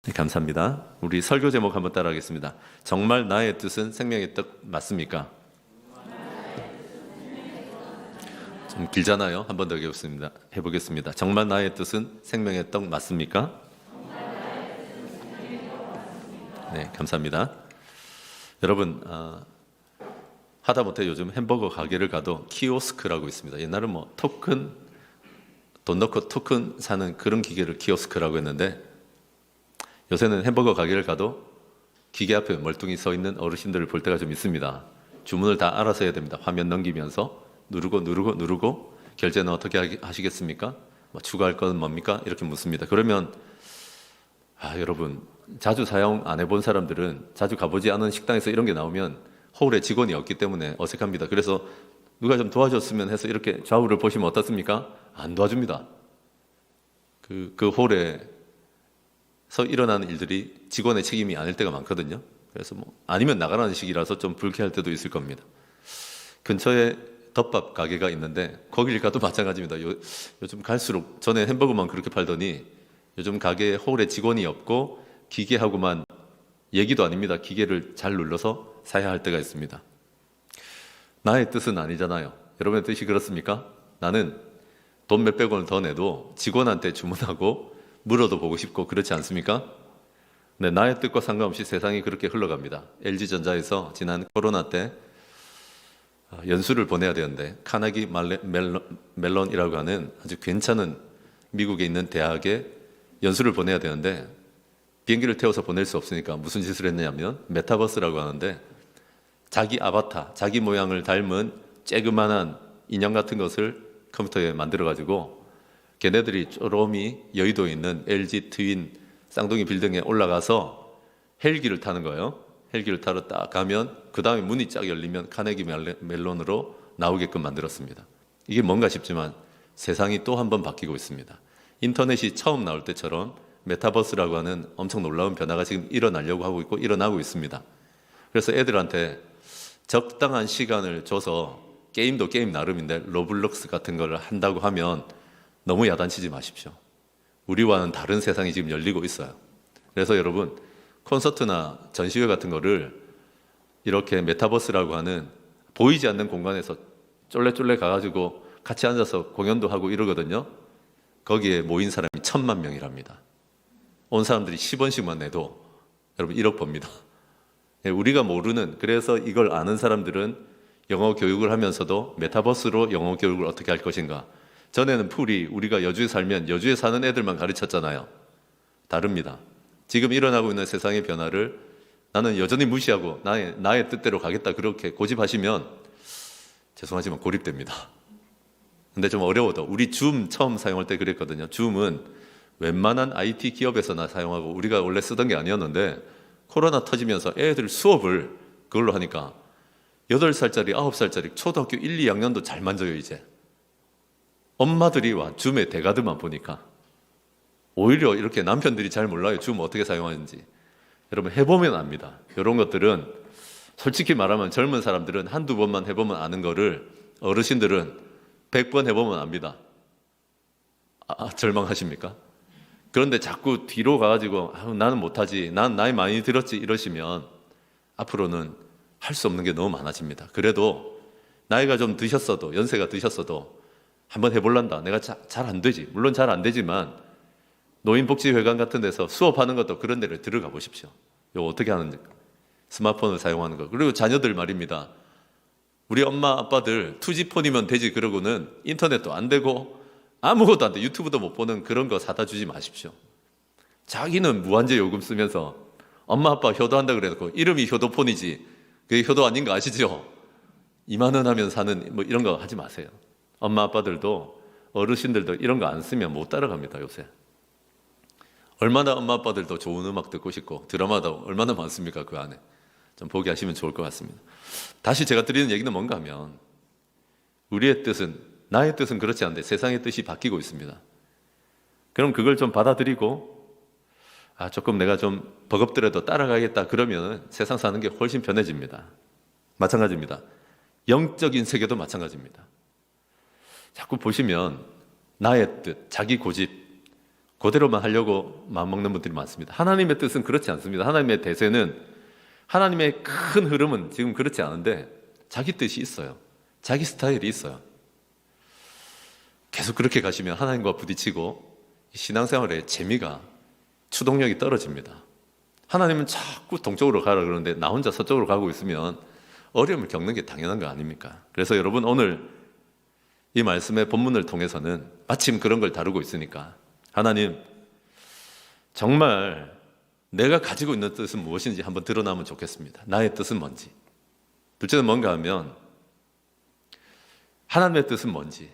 네, 감사합니다. 우리 설교 제목 한번 따라하겠습니다. 정말 나의 뜻은 생명의 뜻 맞습니까? 좀 길잖아요. 한 번 더 해보겠습니다. 정말 나의 뜻은 생명의 떡 맞습니까? 네, 감사합니다. 여러분, 하다못해 요즘 햄버거 가게를 가도 키오스크라고 있습니다. 옛날은 뭐 토큰, 돈 넣고 토큰 사는 그런 기계를 키오스크라고 했는데 요새는 햄버거 가게를 가도 기계 앞에 멀뚱히 서 있는 어르신들을 볼 때가 좀 있습니다. 주문을 다 알아서 해야 됩니다. 화면 넘기면서 누르고 결제는 어떻게 하시겠습니까? 뭐 추가할 건 뭡니까? 이렇게 묻습니다. 그러면 여러분 자주 사용 안 해본 사람들은 자주 가보지 않은 식당에서 이런 게 나오면 홀에 직원이 없기 때문에 어색합니다. 그래서 누가 좀 도와줬으면 해서 이렇게 좌우를 보시면 어떻습니까? 안 도와줍니다. 그 홀에 서 일어나는 일들이 직원의 책임이 아닐 때가 많거든요. 그래서 아니면 나가라는 식이라서 좀 불쾌할 때도 있을 겁니다. 근처에 덮밥 가게가 있는데 거길 가도 마찬가지입니다. 요즘 갈수록 전에 햄버거만 그렇게 팔더니 요즘 가게에 홀에 직원이 없고 기계하고만 얘기도 아닙니다. 기계를 잘 눌러서 사야 할 때가 있습니다. 나의 뜻은 아니잖아요. 여러분의 뜻이 그렇습니까? 나는 돈 몇백 원을 더 내도 직원한테 주문하고 물어도 보고 싶고 그렇지 않습니까? 네, 나의 뜻과 상관없이 세상이 그렇게 흘러갑니다. LG전자에서 지난 코로나 때 연수를 보내야 되는데 카네기 멜론이라고 하는 아주 괜찮은 미국에 있는 대학에 연수를 보내야 되는데 비행기를 태워서 보낼 수 없으니까 무슨 짓을 했냐면 메타버스라고 하는데 자기 아바타, 자기 모양을 닮은 쬐그만한 인형 같은 것을 컴퓨터에 만들어가지고 걔네들이 쪼롬이 여의도에 있는 LG 트윈 쌍둥이 빌딩에 올라가서 헬기를 타는 거예요. 헬기를 타러 딱 가면 그 다음에 문이 쫙 열리면 카네기 멜론으로 나오게끔 만들었습니다. 이게 뭔가 싶지만 세상이 또 한 번 바뀌고 있습니다. 인터넷이 처음 나올 때처럼 메타버스라고 하는 엄청 놀라운 변화가 지금 일어나려고 하고 있고 일어나고 있습니다. 그래서 애들한테 적당한 시간을 줘서 게임도 게임 나름인데 로블록스 같은 걸 한다고 하면 너무 야단치지 마십시오. 우리와는 다른 세상이 지금 열리고 있어요. 그래서 여러분 콘서트나 전시회 같은 거를 이렇게 메타버스라고 하는 보이지 않는 공간에서 쫄래쫄래 가가지고 같이 앉아서 공연도 하고 이러거든요. 거기에 모인 사람이 1000만 명이랍니다. 온 사람들이 10원씩만 내도 여러분 1억 법니다. 우리가 모르는, 그래서 이걸 아는 사람들은 영어 교육을 하면서도 메타버스로 영어 교육을 어떻게 할 것인가. 전에는 풀이 우리가 여주에 살면 여주에 사는 애들만 가르쳤잖아요. 다릅니다. 지금 일어나고 있는 세상의 변화를 나는 여전히 무시하고 나의 뜻대로 가겠다 그렇게 고집하시면 죄송하지만 고립됩니다. 근데 좀 어려워도 우리 줌 처음 사용할 때 그랬거든요. 줌은 웬만한 IT 기업에서나 사용하고 우리가 원래 쓰던 게 아니었는데 코로나 터지면서 애들 수업을 그걸로 하니까 8살짜리 9살짜리 초등학교 1, 2학년도 잘 만져요 이제. 엄마들이 와 줌에 대가드만 보니까 오히려 이렇게 남편들이 잘 몰라요. 줌 어떻게 사용하는지. 여러분 해보면 압니다. 이런 것들은 솔직히 말하면 젊은 사람들은 한두 번만 해보면 아는 거를 어르신들은 100번 해보면 압니다. 절망하십니까? 그런데 자꾸 뒤로 가가지고 나는 못하지, 난 나이 많이 들었지 이러시면 앞으로는 할 수 없는 게 너무 많아집니다. 그래도 나이가 좀 드셨어도, 연세가 드셨어도 한번 해볼란다. 내가 잘 안 되지. 물론 잘 안 되지만 노인복지회관 같은 데서 수업하는 것도 그런 데를 들어가 보십시오. 이거 어떻게 하는지. 스마트폰을 사용하는 거. 그리고 자녀들 말입니다. 우리 엄마 아빠들 2G폰이면 되지 그러고는 인터넷도 안 되고 아무것도 안 돼. 유튜브도 못 보는 그런 거 사다 주지 마십시오. 자기는 무한제 요금 쓰면서 엄마 아빠 효도한다 그래놓고 이름이 효도폰이지 그게 효도 아닌 거 아시죠? 2만 원 하면 사는 뭐 이런 거 하지 마세요. 엄마 아빠들도 어르신들도 이런 거 안 쓰면 못 따라갑니다 요새. 얼마나 엄마 아빠들도 좋은 음악 듣고 싶고 드라마도 얼마나 많습니까 그 안에. 좀 보게 하시면 좋을 것 같습니다. 다시 제가 드리는 얘기는 뭔가 하면 우리의 뜻은, 나의 뜻은 그렇지 않은데 세상의 뜻이 바뀌고 있습니다. 그럼 그걸 좀 받아들이고 조금 내가 좀 버겁더라도 따라가겠다 그러면 세상 사는 게 훨씬 편해집니다. 마찬가지입니다. 영적인 세계도 마찬가지입니다. 자꾸 보시면 나의 뜻, 자기 고집 그대로만 하려고 마음먹는 분들이 많습니다. 하나님의 뜻은 그렇지 않습니다. 하나님의 대세는, 하나님의 큰 흐름은 지금 그렇지 않은데 자기 뜻이 있어요. 자기 스타일이 있어요. 계속 그렇게 가시면 하나님과 부딪히고 신앙생활의 재미가, 추동력이 떨어집니다. 하나님은 자꾸 동쪽으로 가라 그러는데 나 혼자 서쪽으로 가고 있으면 어려움을 겪는 게 당연한 거 아닙니까? 그래서 여러분, 오늘 이 말씀의 본문을 통해서는 마침 그런 걸 다루고 있으니까 하나님, 정말 내가 가지고 있는 뜻은 무엇인지 한번 드러나면 좋겠습니다. 나의 뜻은 뭔지. 둘째는 뭔가 하면 하나님의 뜻은 뭔지,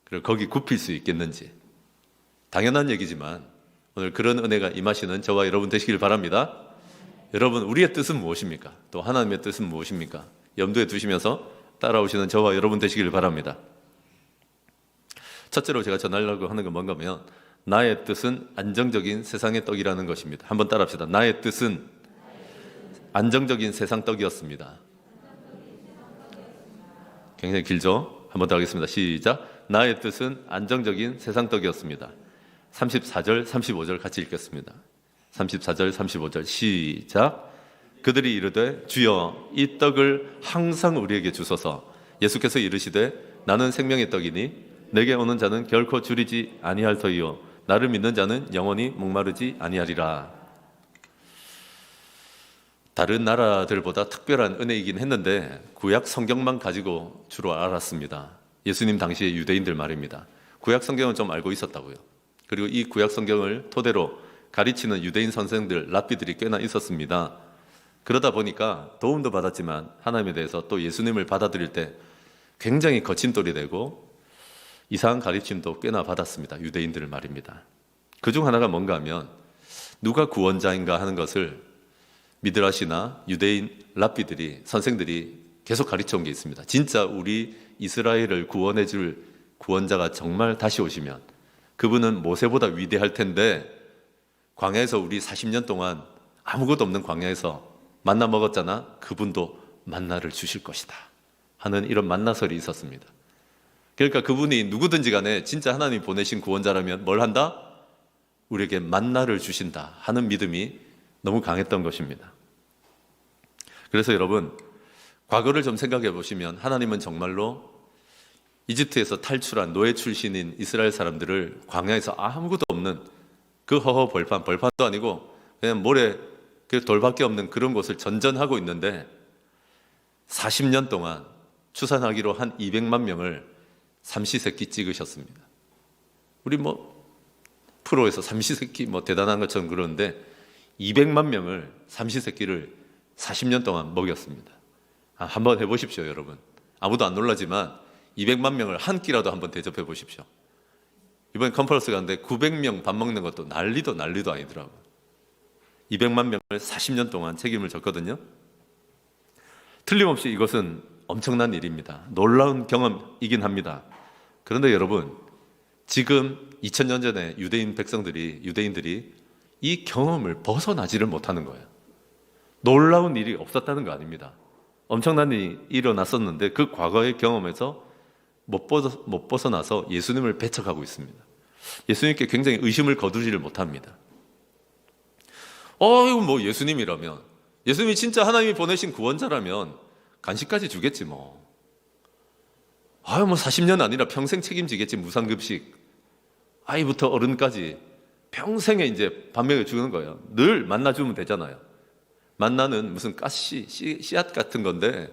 그리고 거기 굽힐 수 있겠는지. 당연한 얘기지만 오늘 그런 은혜가 임하시는 저와 여러분 되시길 바랍니다. 여러분, 우리의 뜻은 무엇입니까? 또 하나님의 뜻은 무엇입니까? 염두에 두시면서 따라오시는 저와 여러분 되시길 바랍니다. 첫째로 제가 전하려고 하는 건 뭔가 하면 나의 뜻은 안정적인 세상의 떡이라는 것입니다. 한번 따라합시다. 나의 뜻은 안정적인 세상 떡이었습니다. 굉장히 길죠? 한번 더 하겠습니다. 시작. 나의 뜻은 안정적인 세상 떡이었습니다. 34절, 35절 같이 읽겠습니다. 34절, 35절 시작. 그들이 이르되 주여 이 떡을 항상 우리에게 주소서. 예수께서 이르시되 나는 생명의 떡이니 내게 오는 자는 결코 줄이지 아니할 터이요 나를 믿는 자는 영원히 목마르지 아니하리라. 다른 나라들보다 특별한 은혜이긴 했는데 구약 성경만 가지고 주로 알았습니다. 예수님 당시의 유대인들 말입니다. 구약 성경은 좀 알고 있었다고요. 그리고 이 구약 성경을 토대로 가르치는 유대인 선생들, 랍비들이 꽤나 있었습니다. 그러다 보니까 도움도 받았지만 하나님에 대해서 또 예수님을 받아들일 때 굉장히 거침돌이 되고 이상한 가르침도 꽤나 받았습니다. 유대인들을 말입니다. 그중 하나가 뭔가 하면 누가 구원자인가 하는 것을 미드라시나 유대인 랍비들이, 선생들이 계속 가르쳐온 게 있습니다. 진짜 우리 이스라엘을 구원해 줄 구원자가 정말 다시 오시면 그분은 모세보다 위대할 텐데 광야에서 우리 40년 동안 아무것도 없는 광야에서 만나 먹었잖아. 그분도 만나를 주실 것이다 하는 이런 만나설이 있었습니다. 그러니까 그분이 누구든지 간에 진짜 하나님이 보내신 구원자라면 뭘 한다? 우리에게 만나를 주신다 하는 믿음이 너무 강했던 것입니다. 그래서 여러분, 과거를 좀 생각해 보시면 하나님은 정말로 이집트에서 탈출한 노예 출신인 이스라엘 사람들을 광야에서 아무것도 없는 그 허허 벌판도 아니고 그냥 모래 그 돌밖에 없는 그런 곳을 전전하고 있는데 40년 동안 추산하기로 한 200만 명을 삼시세끼 찍으셨습니다. 우리 프로에서 삼시세끼 대단한 것처럼 그러는데 200만 명을 삼시세끼를 40년 동안 먹였습니다. 한번 해보십시오, 여러분. 아무도 안 놀라지만 200만 명을 한 끼라도 한번 대접해 보십시오. 이번에 컨퍼런스 갔는데 900명 밥 먹는 것도 난리도 아니더라고요. 200만 명을 40년 동안 책임을 졌거든요. 틀림없이 이것은 엄청난 일입니다. 놀라운 경험이긴 합니다. 그런데 여러분, 지금 2000년 전에 유대인들이 이 경험을 벗어나지를 못하는 거예요. 놀라운 일이 없었다는 거 아닙니다. 엄청난 일이 일어났었는데 그 과거의 경험에서 못 벗어나서 예수님을 배척하고 있습니다. 예수님께 굉장히 의심을 거두지를 못합니다. 이거 예수님이라면, 예수님이 진짜 하나님이 보내신 구원자라면 간식까지 주겠지 뭐. 40년 아니라 평생 책임지겠지. 무상급식, 아이부터 어른까지 평생에 이제 밥 먹여주는 거예요. 늘 만나 주면 되잖아요. 만나는 무슨 씨앗 같은 건데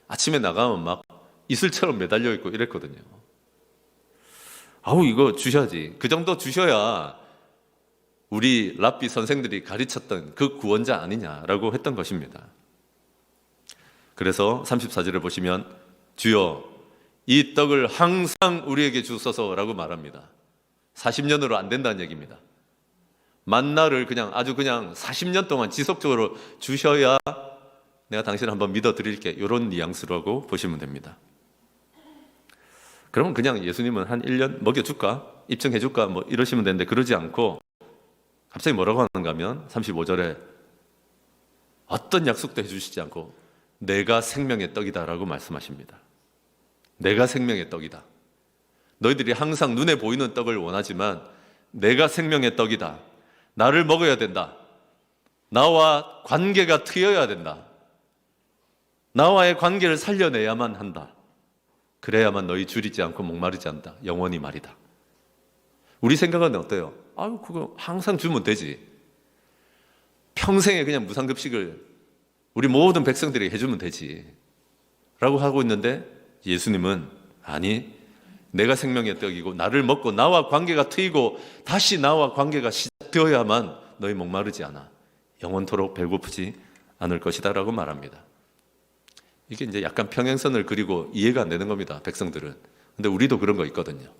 아침에 나가면 막 이슬처럼 매달려 있고 이랬거든요. 이거 주셔야지. 그 정도 주셔야 우리 랍비 선생들이 가르쳤던 그 구원자 아니냐라고 했던 것입니다. 그래서 34절을 보시면 주여 이 떡을 항상 우리에게 주소서라고 말합니다. 40년으로 안 된다는 얘기입니다. 만나를 아주 그냥 40년 동안 지속적으로 주셔야 내가 당신을 한번 믿어드릴게, 이런 뉘앙스라고 보시면 됩니다. 그러면 그냥 예수님은 한 1년 먹여줄까? 입증해줄까? 이러시면 되는데 그러지 않고 갑자기 뭐라고 하는가 하면 35절에 어떤 약속도 해주시지 않고 내가 생명의 떡이다라고 말씀하십니다. 내가 생명의 떡이다. 너희들이 항상 눈에 보이는 떡을 원하지만 내가 생명의 떡이다. 나를 먹어야 된다. 나와 관계가 트여야 된다. 나와의 관계를 살려내야만 한다. 그래야만 너희 줄이지 않고 목마르지 않다. 영원히 말이다. 우리 생각은 어때요? 아유, 그거 항상 주면 되지. 평생에 그냥 무상급식을 우리 모든 백성들에게 해주면 되지. 라고 하고 있는데 예수님은 아니, 내가 생명의 떡이고 나를 먹고 나와 관계가 트이고 다시 나와 관계가 시작되어야만 너희 목마르지 않아. 영원토록 배고프지 않을 것이다 라고 말합니다. 이게 이제 약간 평행선을 그리고 이해가 안 되는 겁니다, 백성들은. 근데 우리도 그런 거 있거든요.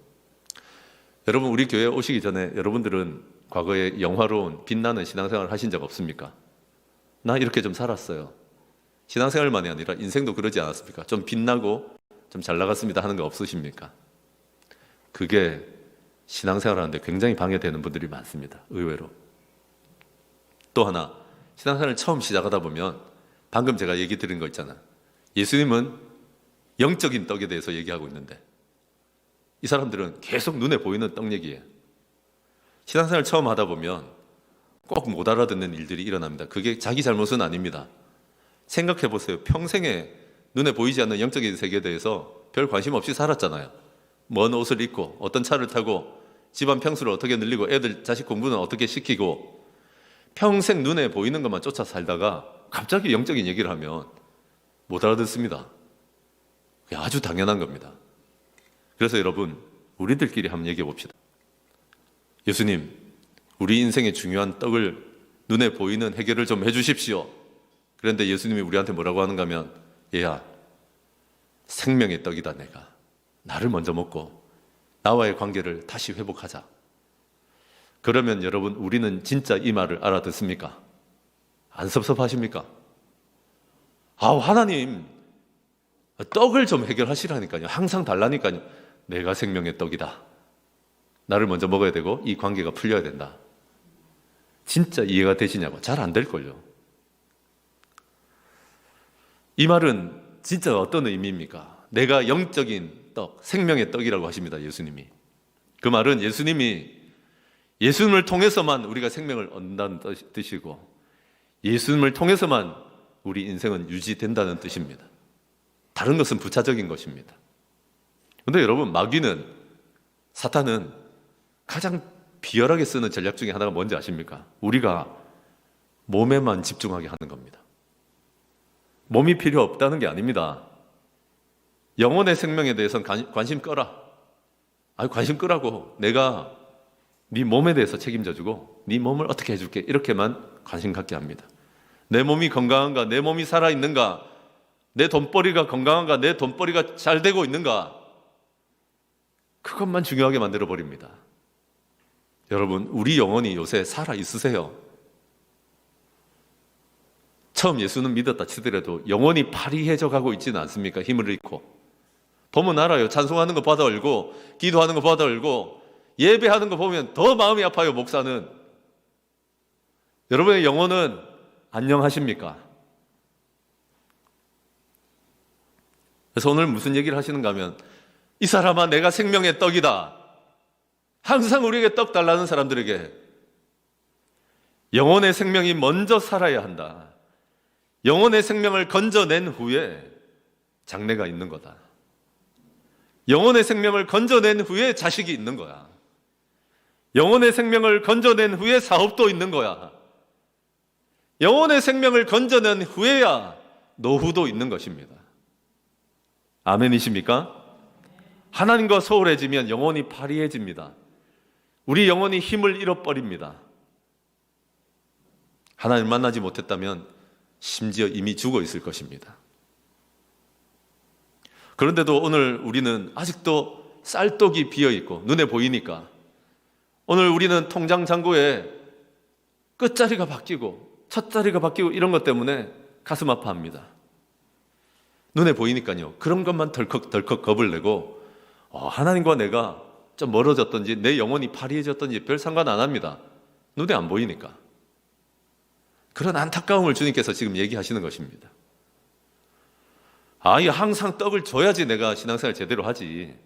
여러분, 우리 교회 오시기 전에 여러분들은 과거에 영화로운 빛나는 신앙생활을 하신 적 없습니까? 나 이렇게 좀 살았어요. 신앙생활만이 아니라 인생도 그러지 않았습니까? 좀 빛나고 좀 잘 나갔습니다 하는 거 없으십니까? 그게 신앙생활 하는데 굉장히 방해되는 분들이 많습니다, 의외로. 또 하나, 신앙생활을 처음 시작하다 보면 방금 제가 얘기 드린 거 있잖아요. 예수님은 영적인 떡에 대해서 얘기하고 있는데 이 사람들은 계속 눈에 보이는 떡 얘기예요. 신앙생활 처음 하다 보면 꼭 못 알아듣는 일들이 일어납니다. 그게 자기 잘못은 아닙니다. 생각해 보세요. 평생에 눈에 보이지 않는 영적인 세계에 대해서 별 관심 없이 살았잖아요. 먼 옷을 입고 어떤 차를 타고 집안 평수를 어떻게 늘리고 애들 자식 공부는 어떻게 시키고 평생 눈에 보이는 것만 쫓아 살다가 갑자기 영적인 얘기를 하면 못 알아듣습니다. 그게 아주 당연한 겁니다. 그래서 여러분, 우리들끼리 한번 얘기해 봅시다. 예수님, 우리 인생의 중요한 떡을 눈에 보이는 해결을 좀 해주십시오. 그런데 예수님이 우리한테 뭐라고 하는가 하면, 얘야, 생명의 떡이다 내가. 나를 먼저 먹고 나와의 관계를 다시 회복하자. 그러면 여러분, 우리는 진짜 이 말을 알아듣습니까? 안 섭섭하십니까? 아우, 하나님, 떡을 좀 해결하시라니까요. 항상 달라니까요. 내가 생명의 떡이다. 나를 먼저 먹어야 되고 이 관계가 풀려야 된다. 진짜 이해가 되시냐고. 잘 안 될걸요. 이 말은 진짜 어떤 의미입니까? 내가 영적인 떡, 생명의 떡이라고 하십니다, 예수님이. 그 말은 예수님을 통해서만 우리가 생명을 얻는다는 뜻이고 예수님을 통해서만 우리 인생은 유지된다는 뜻입니다. 다른 것은 부차적인 것입니다. 그런데 여러분, 마귀는, 사탄은 가장 비열하게 쓰는 전략 중에 하나가 뭔지 아십니까? 우리가 몸에만 집중하게 하는 겁니다. 몸이 필요 없다는 게 아닙니다. 영혼의 생명에 대해서는 관심 꺼라. 관심 끄라고. 내가 네 몸에 대해서 책임져주고 네 몸을 어떻게 해줄게. 이렇게만 관심 갖게 합니다. 내 몸이 건강한가? 내 몸이 살아있는가? 내 돈벌이가 건강한가? 내 돈벌이가 잘 되고 있는가? 그것만 중요하게 만들어버립니다. 여러분, 우리 영혼이 요새 살아있으세요? 처음 예수는 믿었다 치더라도 영혼이 파리해져 가고 있지는 않습니까? 힘을 잃고. 보면 알아요. 찬송하는 거 받아 얼고 기도하는 거 받아 얼고 예배하는 거 보면 더 마음이 아파요, 목사는. 여러분의 영혼은 안녕하십니까? 그래서 오늘 무슨 얘기를 하시는가 하면, 이 사람아, 내가 생명의 떡이다. 항상 우리에게 떡 달라는 사람들에게 영혼의 생명이 먼저 살아야 한다. 영혼의 생명을 건져낸 후에 장래가 있는 거다. 영혼의 생명을 건져낸 후에 자식이 있는 거야. 영혼의 생명을 건져낸 후에 사업도 있는 거야. 영혼의 생명을 건져낸 후에야 노후도 있는 것입니다. 아멘이십니까? 하나님과 소홀해지면 영혼이 파리해집니다. 우리 영혼이 힘을 잃어버립니다. 하나님을 만나지 못했다면 심지어 이미 죽어 있을 것입니다. 그런데도 오늘 우리는 아직도 쌀떡이 비어있고 눈에 보이니까 오늘 우리는 통장 잔고에 끝자리가 바뀌고 첫자리가 바뀌고 이런 것 때문에 가슴 아파합니다. 눈에 보이니까요. 그런 것만 덜컥 겁을 내고 하나님과 내가 좀 멀어졌던지 내 영혼이 파리해졌던지 별 상관 안 합니다. 눈에 안 보이니까. 그런 안타까움을 주님께서 지금 얘기하시는 것입니다. 항상 떡을 줘야지 내가 신앙생활 제대로 하지.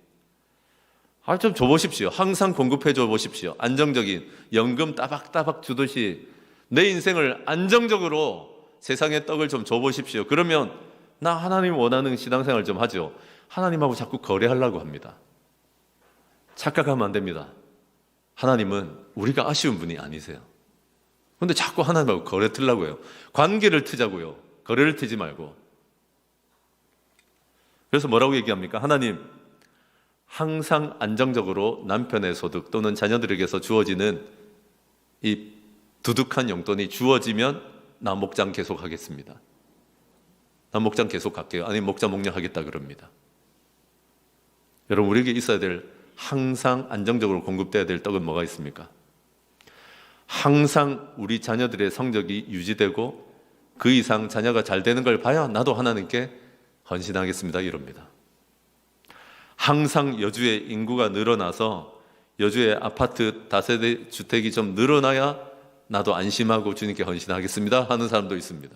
좀 줘보십시오. 항상 공급해 줘보십시오. 안정적인 연금 따박따박 주듯이 내 인생을 안정적으로 세상의 떡을 좀 줘보십시오. 그러면 나 하나님 원하는 신앙생활 좀 하죠. 하나님하고 자꾸 거래하려고 합니다. 착각하면 안 됩니다. 하나님은 우리가 아쉬운 분이 아니세요. 그런데 자꾸 하나님하고 거래 틀라고 해요. 관계를 트자고요. 거래를 트지 말고. 그래서 뭐라고 얘기합니까? 하나님, 항상 안정적으로 남편의 소득 또는 자녀들에게서 주어지는 이 두둑한 용돈이 주어지면 나 목장 계속 하겠습니다. 나 목장 계속 갈게요. 아니 목장 목련하겠다 그럽니다. 여러분, 우리에게 있어야 될, 항상 안정적으로 공급돼야 될 떡은 뭐가 있습니까? 항상 우리 자녀들의 성적이 유지되고 그 이상 자녀가 잘 되는 걸 봐야 나도 하나님께 헌신하겠습니다 이럽니다. 항상 여주의 인구가 늘어나서 여주의 아파트 다세대 주택이 좀 늘어나야 나도 안심하고 주님께 헌신하겠습니다 하는 사람도 있습니다.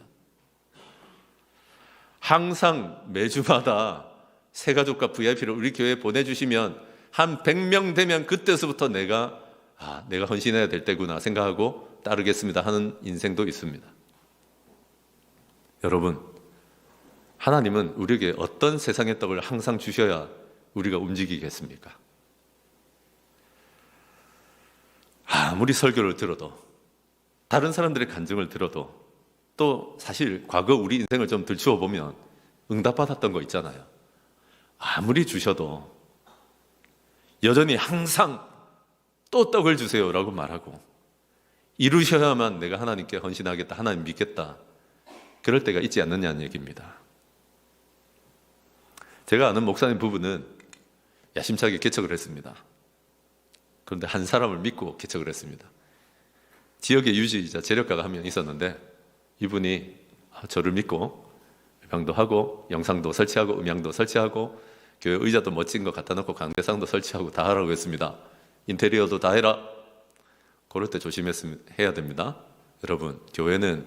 항상 매주마다 새가족과 VIP를 우리 교회에 보내주시면 한 100명 되면 그때서부터 내가 헌신해야 될 때구나 생각하고 따르겠습니다 하는 인생도 있습니다. 여러분, 하나님은 우리에게 어떤 세상의 떡을 항상 주셔야 우리가 움직이겠습니까? 아무리 설교를 들어도, 다른 사람들의 간증을 들어도, 또 사실 과거 우리 인생을 좀 들추어 보면 응답받았던 거 있잖아요. 아무리 주셔도 여전히 항상 또 떡을 주세요라고 말하고, 이루셔야만 내가 하나님께 헌신하겠다, 하나님 믿겠다, 그럴 때가 있지 않느냐는 얘기입니다. 제가 아는 목사님 부부는 야심차게 개척을 했습니다. 그런데 한 사람을 믿고 개척을 했습니다. 지역의 유지이자 재력가가 한 명 있었는데 이분이 저를 믿고 방도 하고 영상도 설치하고 음향도 설치하고 교회 의자도 멋진 거 갖다 놓고 강대상도 설치하고 다 하라고 했습니다. 인테리어도 다 해라. 그럴 때 조심해야 됩니다. 여러분, 교회는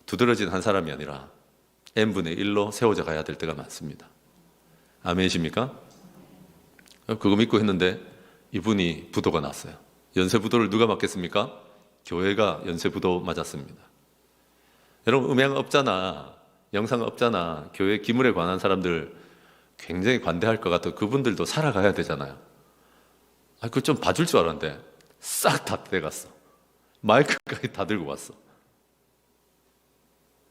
두드러진 한 사람이 아니라 n분의 1로 세워져 가야 될 때가 많습니다. 아멘이십니까? 그거 믿고 했는데 이분이 부도가 났어요. 연쇄부도를 누가 맞겠습니까? 교회가 연쇄부도 맞았습니다. 여러분, 음향 업자나 영상 업자나 교회 기물에 관한 사람들 굉장히 관대할 것 같아. 그분들도 살아가야 되잖아요. 그거 좀 봐줄 줄 알았는데 싹 다 떼갔어. 마이크까지 다 들고 왔어.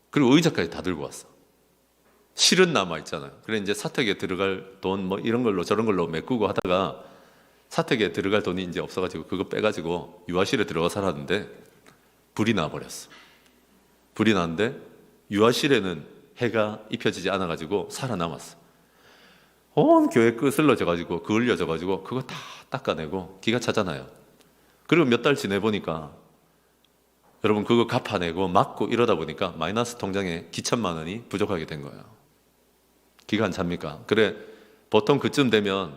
그리고 의자까지 다 들고 왔어. 실은 남아있잖아요. 그래 이제 사택에 들어갈 돈 뭐 이런 걸로 저런 걸로 메꾸고 하다가 사택에 들어갈 돈이 이제 없어가지고 그거 빼가지고 유아실에 들어가 살았는데 불이 나버렸어. 불이 났는데 유아실에는 해가 입혀지지 않아가지고 살아남았어. 온 교회 끄슬러져가지고 그을려져가지고 그거 다 닦아내고 기가 차잖아요. 그리고 몇 달 지내보니까 여러분 그거 갚아내고 막고 이러다 보니까 마이너스 통장에 기천만 원이 부족하게 된 거예요. 기가 안 찹니까? 그래, 보통 그쯤 되면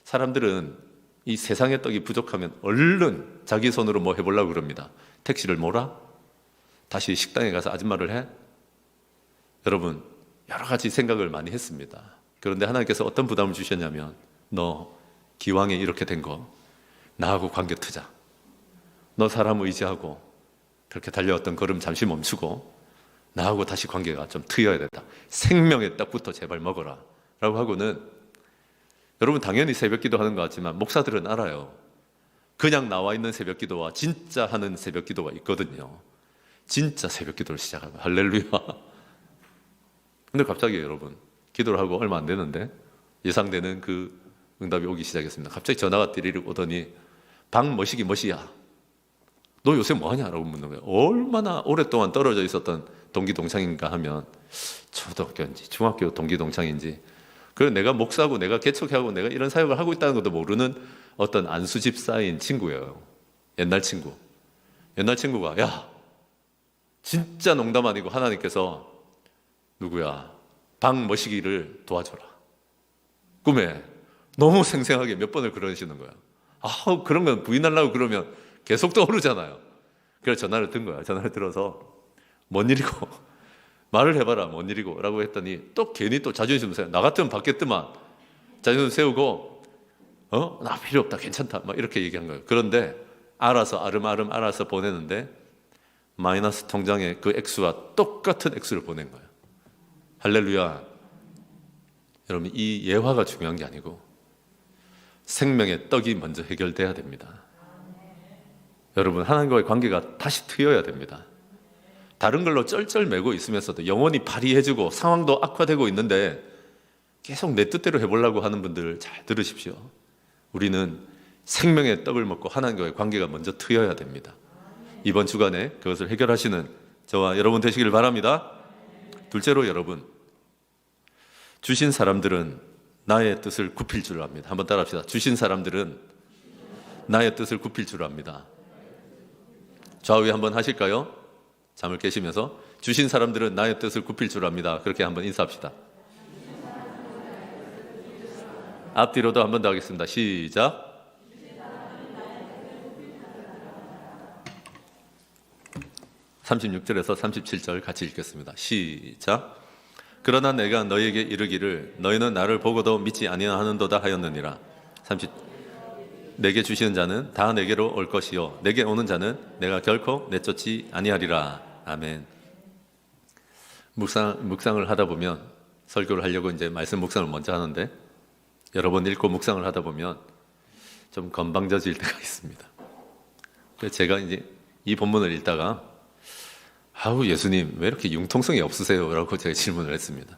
사람들은 이 세상의 떡이 부족하면 얼른 자기 손으로 뭐 해보려고 그럽니다. 택시를 몰아? 다시 식당에 가서 아줌마를 해? 여러분, 여러 가지 생각을 많이 했습니다. 그런데 하나님께서 어떤 부담을 주셨냐면, 너 기왕에 이렇게 된 거 나하고 관계 트자. 너 사람 의지하고 그렇게 달려왔던 걸음 잠시 멈추고 나하고 다시 관계가 좀 트여야 된다. 생명의 떡부터 제발 먹어라 라고 하고는, 여러분 당연히 새벽기도 하는 것 같지만 목사들은 알아요. 그냥 나와 있는 새벽기도와 진짜 하는 새벽기도가 있거든요. 진짜 새벽기도를 시작하고 할렐루야. 근데 갑자기 여러분 기도를 하고 얼마 안 되는데 예상되는 그 응답이 오기 시작했습니다. 갑자기 전화가 띠리릭 오더니 방 뭐시기 뭐시야, 너 요새 뭐하냐? 라고 묻는 거예요. 얼마나 오랫동안 떨어져 있었던 동기 동창인가 하면 초등학교인지 중학교 동기 동창인지, 그리고 내가 목사고 내가 개척하고 내가 이런 사역을 하고 있다는 것도 모르는 어떤 안수집사인 친구예요. 옛날 친구. 옛날 친구가 야 진짜 농담 아니고 하나님께서 누구야 방 머시기를 도와줘라. 꿈에 너무 생생하게 몇 번을 그러시는 거야. 그런 건 부인하려고 그러면 계속 떠오르잖아요. 그래서 전화를 든 거야. 전화를 들어서 뭔 일이고 말을 해봐라 뭔 일이고 라고 했더니 또 괜히 또 자존심 세워. 나 같으면 받겠더만 자존심 세우고 나 필요 없다, 괜찮다, 막 이렇게 얘기한 거예요. 그런데 알아서 아름아름 알아서 보내는데 마이너스 통장에 그 액수와 똑같은 액수를 보낸 거예요. 할렐루야. 여러분, 이 예화가 중요한 게 아니고 생명의 떡이 먼저 해결돼야 됩니다. 여러분, 하나님과의 관계가 다시 트여야 됩니다. 다른 걸로 쩔쩔매고 있으면서도 영원히 발휘해주고 상황도 악화되고 있는데 계속 내 뜻대로 해보려고 하는 분들 잘 들으십시오. 우리는 생명의 떡을 먹고 하나님과의 관계가 먼저 트여야 됩니다. 이번 주간에 그것을 해결하시는 저와 여러분 되시길 바랍니다. 둘째로, 여러분, 주신 사람들은 나의 뜻을 굽힐 줄 압니다. 한번 따라합시다. 주신 사람들은 나의 뜻을 굽힐 줄 압니다. 좌우에 한번 하실까요? 잠을 깨시면서 주신 사람들은 나의 뜻을 굽힐 줄 압니다. 그렇게 한번 인사합시다. 앞뒤로도 한번 더 하겠습니다. 시작. 36절에서 37절 같이 읽겠습니다. 시작. 그러나 내가 너희에게 이르기를 너희는 나를 보고도 믿지 아니하는도다 하였느니라. 30. 내게 주시는 자는 다 내게로 올 것이요 내게 오는 자는 내가 결코 내쫓지 아니하리라. 아멘. 묵상을 하다 보면, 설교를 하려고 이제 말씀 묵상을 먼저 하는데 여러 번 읽고 묵상을 하다 보면 좀 건방져질 때가 있습니다. 그래서 제가 이제 이 본문을 읽다가 예수님 왜 이렇게 융통성이 없으세요? 라고 제가 질문을 했습니다.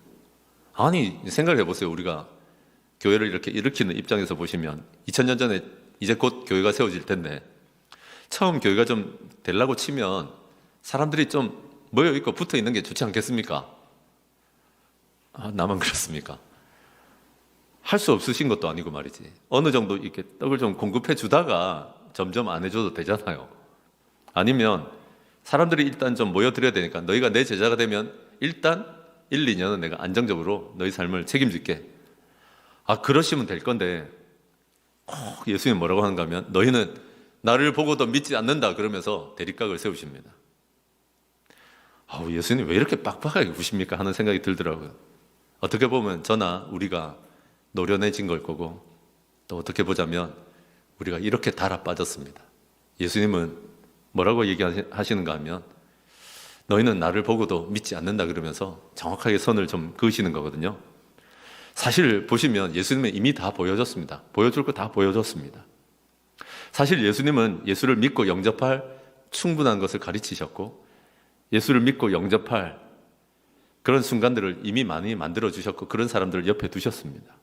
아니, 생각해 보세요. 우리가 교회를 이렇게 일으키는 입장에서 보시면 2000년 전에 이제 곧 교회가 세워질 텐데 처음 교회가 좀 되려고 치면 사람들이 좀 모여있고 붙어있는 게 좋지 않겠습니까? 나만 그렇습니까? 할 수 없으신 것도 아니고 말이지. 어느 정도 이렇게 떡을 좀 공급해 주다가 점점 안 해줘도 되잖아요. 아니면 사람들이 일단 좀 모여드려야 되니까 너희가 내 제자가 되면 일단 1, 2년은 내가 안정적으로 너희 삶을 책임질게. 그러시면 될 건데 꼭 예수님이 뭐라고 하는가 하면 너희는 나를 보고도 믿지 않는다 그러면서 대립각을 세우십니다. 예수님 왜 이렇게 빡빡하게 구십니까? 하는 생각이 들더라고요. 어떻게 보면 저나 우리가 노련해진 걸 거고 또 어떻게 보자면 우리가 이렇게 달아 빠졌습니다. 예수님은 뭐라고 얘기하시는가 하면 너희는 나를 보고도 믿지 않는다 그러면서 정확하게 선을 좀 그으시는 거거든요. 사실 보시면 예수님은 이미 다 보여줬습니다. 보여줄 거 다 보여줬습니다. 사실 예수님은 예수를 믿고 영접할 충분한 것을 가르치셨고 예수를 믿고 영접할 그런 순간들을 이미 많이 만들어주셨고 그런 사람들을 옆에 두셨습니다.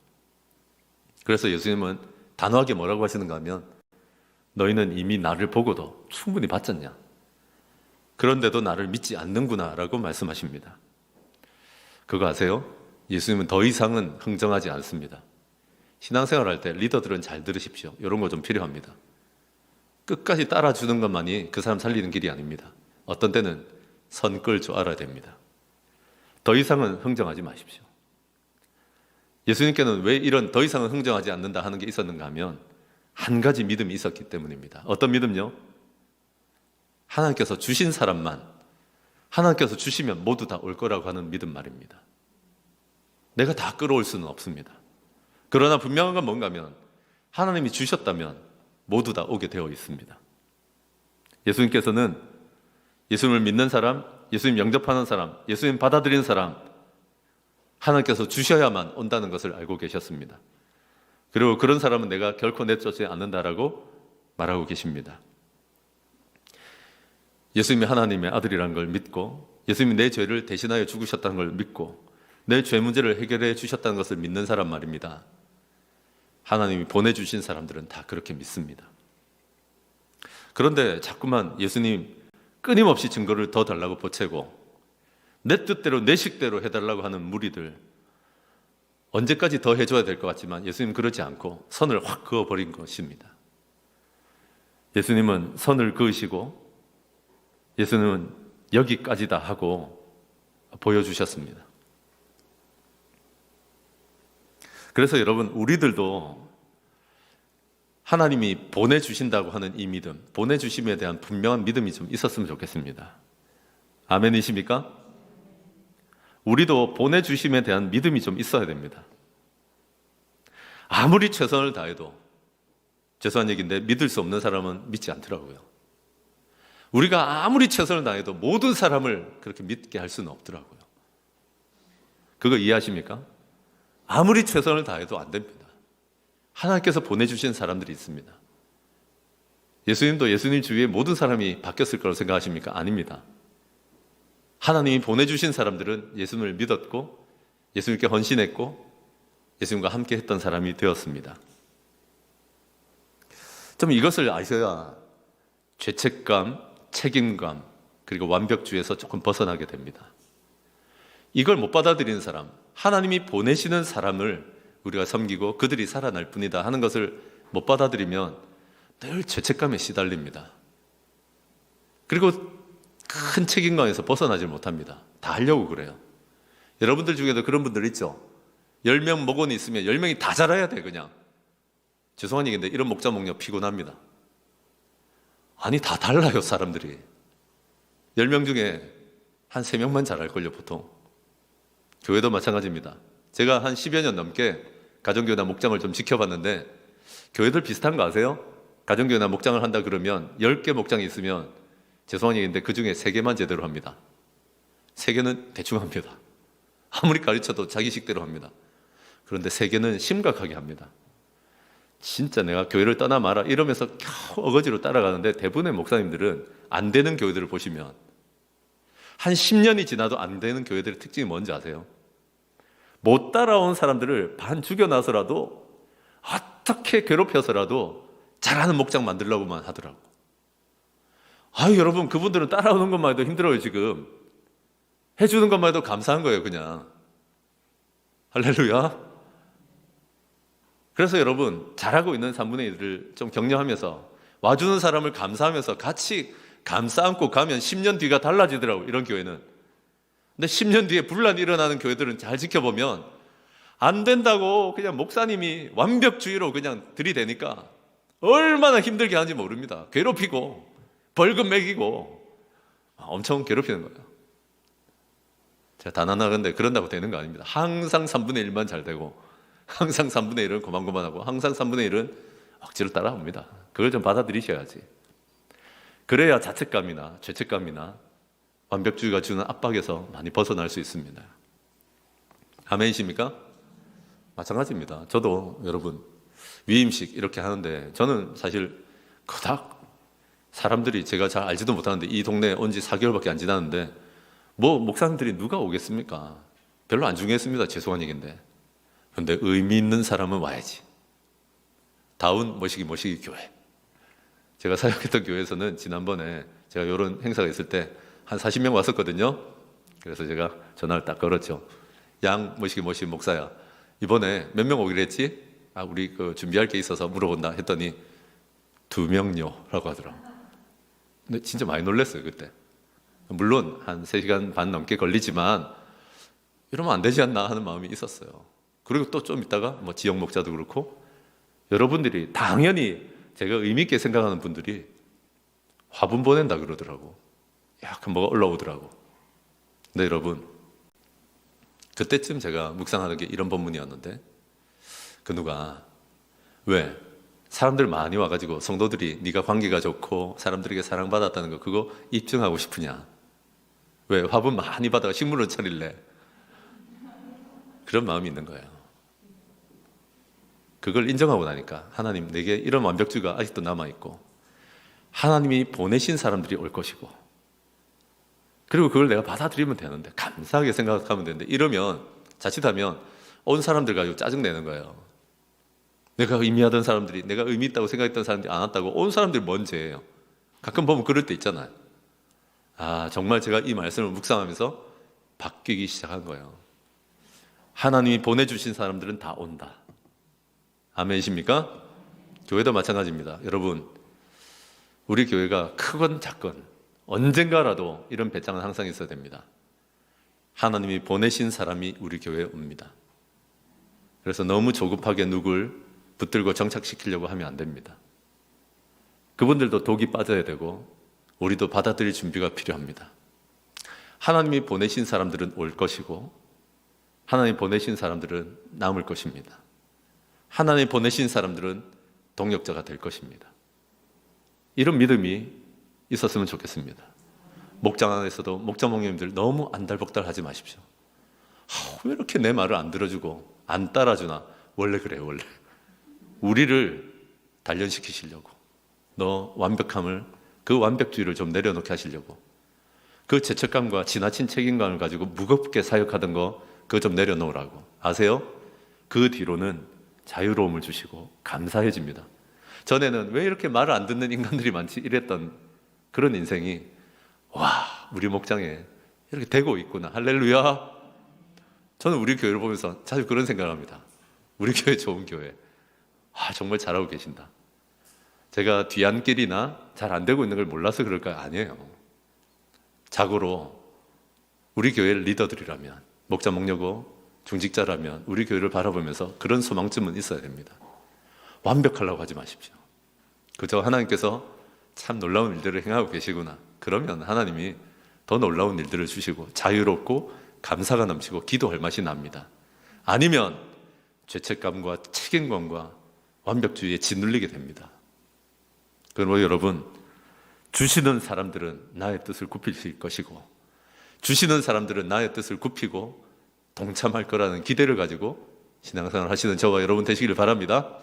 그래서 예수님은 단호하게 뭐라고 하시는가 하면 너희는 이미 나를 보고도 충분히 봤잖냐. 그런데도 나를 믿지 않는구나 라고 말씀하십니다. 그거 아세요? 예수님은 더 이상은 흥정하지 않습니다. 신앙생활할 때 리더들은 잘 들으십시오. 이런 거 좀 필요합니다. 끝까지 따라주는 것만이 그 사람 살리는 길이 아닙니다. 어떤 때는 선 끌 줄 알아야 됩니다. 더 이상은 흥정하지 마십시오. 예수님께는 왜 이런 더 이상은 흥정하지 않는다 하는 게 있었는가 하면 한 가지 믿음이 있었기 때문입니다. 어떤 믿음요? 하나님께서 주신 사람만, 하나님께서 주시면 모두 다 올 거라고 하는 믿음 말입니다. 내가 다 끌어올 수는 없습니다. 그러나 분명한 건 뭔가 하면 하나님이 주셨다면 모두 다 오게 되어 있습니다. 예수님께서는 예수님을 믿는 사람, 예수님 영접하는 사람, 예수님 받아들이는 사람, 하나님께서 주셔야만 온다는 것을 알고 계셨습니다. 그리고 그런 사람은 내가 결코 내쫓지 않는다라고 말하고 계십니다. 예수님이 하나님의 아들이라는 걸 믿고 예수님이 내 죄를 대신하여 죽으셨다는 걸 믿고 내 죄 문제를 해결해 주셨다는 것을 믿는 사람 말입니다. 하나님이 보내주신 사람들은 다 그렇게 믿습니다. 그런데 자꾸만 예수님 끊임없이 증거를 더 달라고 보채고 내 뜻대로 내 식대로 해달라고 하는 무리들, 언제까지 더 해줘야 될 것 같지만 예수님은 그러지 않고 선을 확 그어버린 것입니다. 예수님은 선을 그으시고 예수님은 여기까지다 하고 보여주셨습니다. 그래서 여러분, 우리들도 하나님이 보내주신다고 하는 이 믿음, 보내주심에 대한 분명한 믿음이 좀 있었으면 좋겠습니다. 아멘이십니까? 우리도 보내주심에 대한 믿음이 좀 있어야 됩니다. 아무리 최선을 다해도 죄송한 얘기인데 믿을 수 없는 사람은 믿지 않더라고요. 우리가 아무리 최선을 다해도 모든 사람을 그렇게 믿게 할 수는 없더라고요. 그거 이해하십니까? 아무리 최선을 다해도 안 됩니다. 하나님께서 보내주신 사람들이 있습니다. 예수님도 예수님 주위에 모든 사람이 바뀌었을 거라고 생각하십니까? 아닙니다. 하나님이 보내주신 사람들은 예수님을 믿었고 예수님께 헌신했고 예수님과 함께 했던 사람이 되었습니다. 좀 이것을 아셔야 죄책감, 책임감, 그리고 완벽주의에서 조금 벗어나게 됩니다. 이걸 못 받아들이는 사람, 하나님이 보내시는 사람을 우리가 섬기고 그들이 살아날 뿐이다 하는 것을 못 받아들이면 늘 죄책감에 시달립니다. 그리고 큰 책임감에서 벗어나질 못합니다. 다 하려고 그래요. 여러분들 중에도 그런 분들 있죠? 10명 목원이 있으면 10명이 다 잘해야 돼 그냥. 죄송한 얘기인데 이런 목자 목녀 피곤합니다. 아니 다 달라요 사람들이. 10명 중에 한 3명만 잘할걸요 보통. 교회도 마찬가지입니다. 제가 한 10여 년 넘게 가정교회나 목장을 좀 지켜봤는데 교회들 비슷한 거 아세요? 가정교회나 목장을 한다 그러면 10개 목장이 있으면 죄송한 얘기인데 그 중에 3개만 제대로 합니다. 3개는 대충 합니다. 아무리 가르쳐도 자기 식대로 합니다. 그런데 3개는 심각하게 합니다. 진짜 내가 교회를 떠나 마라 이러면서 겨우 어거지로 따라가는데 대부분의 목사님들은 안 되는 교회들을 보시면 한 10년이 지나도 안 되는 교회들의 특징이 뭔지 아세요? 못 따라온 사람들을 반 죽여놔서라도 어떻게 괴롭혀서라도 잘하는 목장 만들려고만 하더라고. 아유 여러분 그분들은 따라오는 것만 해도 힘들어요 지금. 해주는 것만 해도 감사한 거예요 그냥. 할렐루야. 그래서 여러분 잘하고 있는 3분의 1을 좀 격려하면서 와주는 사람을 감사하면서 같이 감싸 안고 가면 10년 뒤가 달라지더라고요 이런 교회는. 근데 10년 뒤에 분란이 일어나는 교회들은 잘 지켜보면 안 된다고 그냥 목사님이 완벽주의로 그냥 들이대니까 얼마나 힘들게 하는지 모릅니다. 괴롭히고 벌금 매기고 엄청 괴롭히는 거예요. 제가 단 하나 근데 그런다고 되는 거 아닙니다. 항상 3분의 1만 잘 되고 항상 3분의 1은 고만고만하고 항상 3분의 1은 억지로 따라옵니다. 그걸 좀 받아들이셔야지. 그래야 자책감이나 죄책감이나 완벽주의가 주는 압박에서 많이 벗어날 수 있습니다. 아멘이십니까? 마찬가지입니다. 저도 여러분 위임식 이렇게 하는데 저는 사실 그닥 사람들이 제가 잘 알지도 못하는데 이 동네에 온 지 4개월밖에 안 지났는데 뭐 목사님들이 누가 오겠습니까? 별로 안 중요했습니다. 죄송한 얘기인데. 그런데 의미 있는 사람은 와야지. 다운 모시기 교회. 제가 사역했던 교회에서는 지난번에 제가 이런 행사가 있을 때 한 40명 왔었거든요. 그래서 제가 전화를 딱 걸었죠. 양 모시기 목사야. 이번에 몇 명 오기로 했지? 우리 그 준비할 게 있어서 물어본다 했더니 2명요 라고 하더라고요. 근데 진짜 많이 놀랐어요 그때. 물론 한 3시간 반 넘게 걸리지만 이러면 안 되지 않나 하는 마음이 있었어요. 그리고 또 좀 있다가 뭐 지역 목자도 그렇고 여러분들이 당연히 제가 의미 있게 생각하는 분들이 화분 보낸다 그러더라고. 약간 뭐가 올라오더라고. 근데 여러분 그때쯤 제가 묵상하는 게 이런 본문이었는데 그 누가 왜 사람들 많이 와가지고 성도들이 네가 관계가 좋고 사람들에게 사랑받았다는 거 그거 입증하고 싶으냐? 왜 화분 많이 받아가 식물을 차릴래? 그런 마음이 있는 거예요. 그걸 인정하고 나니까 하나님 내게 이런 완벽주의가 아직도 남아있고 하나님이 보내신 사람들이 올 것이고 그리고 그걸 내가 받아들이면 되는데 감사하게 생각하면 되는데 이러면 자칫하면 온 사람들 가지고 짜증내는 거예요. 내가 의미하던 사람들이 내가 의미 있다고 생각했던 사람들이 안 왔다고 온 사람들이 뭔 죄예요. 가끔 보면 그럴 때 있잖아요. 정말 제가 이 말씀을 묵상하면서 바뀌기 시작한 거예요. 하나님이 보내주신 사람들은 다 온다. 아멘이십니까? 교회도 마찬가지입니다. 여러분 우리 교회가 크건 작건 언젠가라도 이런 배짱은 항상 있어야 됩니다. 하나님이 보내신 사람이 우리 교회에 옵니다. 그래서 너무 조급하게 누굴 붙들고 정착시키려고 하면 안 됩니다. 그분들도 독이 빠져야 되고 우리도 받아들일 준비가 필요합니다. 하나님이 보내신 사람들은 올 것이고 하나님이 보내신 사람들은 남을 것입니다. 하나님이 보내신 사람들은 동역자가 될 것입니다. 이런 믿음이 있었으면 좋겠습니다. 목장 안에서도 목장 목님들 너무 안달복달 하지 마십시오. 왜 이렇게 내 말을 안 들어주고 안 따라주나? 원래 그래요, 원래. 우리를 단련시키시려고, 너 완벽함을, 그 완벽주의를 좀 내려놓게 하시려고, 그 죄책감과 지나친 책임감을 가지고 무겁게 사역하던 거 그거 좀 내려놓으라고. 아세요? 그 뒤로는 자유로움을 주시고 감사해집니다. 전에는 왜 이렇게 말을 안 듣는 인간들이 많지? 이랬던 그런 인생이, 와, 우리 목장에 이렇게 되고 있구나. 할렐루야. 저는 우리 교회를 보면서 자주 그런 생각을 합니다. 우리 교회 좋은 교회. 정말 잘하고 계신다. 제가 뒤안길이나 잘 안 되고 있는 걸 몰라서 그럴까요? 아니에요. 자고로 우리 교회 리더들이라면, 목자 목녀고 중직자라면 우리 교회를 바라보면서 그런 소망쯤은 있어야 됩니다. 완벽하려고 하지 마십시오. 그저 하나님께서 참 놀라운 일들을 행하고 계시구나. 그러면 하나님이 더 놀라운 일들을 주시고 자유롭고 감사가 넘치고 기도할 맛이 납니다. 아니면 죄책감과 책임감과 완벽주의에 짓눌리게 됩니다. 그러므로 여러분, 주시는 사람들은 나의 뜻을 굽힐 것이고, 주시는 사람들은 나의 뜻을 굽히고 동참할 거라는 기대를 가지고 신앙생활을 하시는 저와 여러분 되시기를 바랍니다.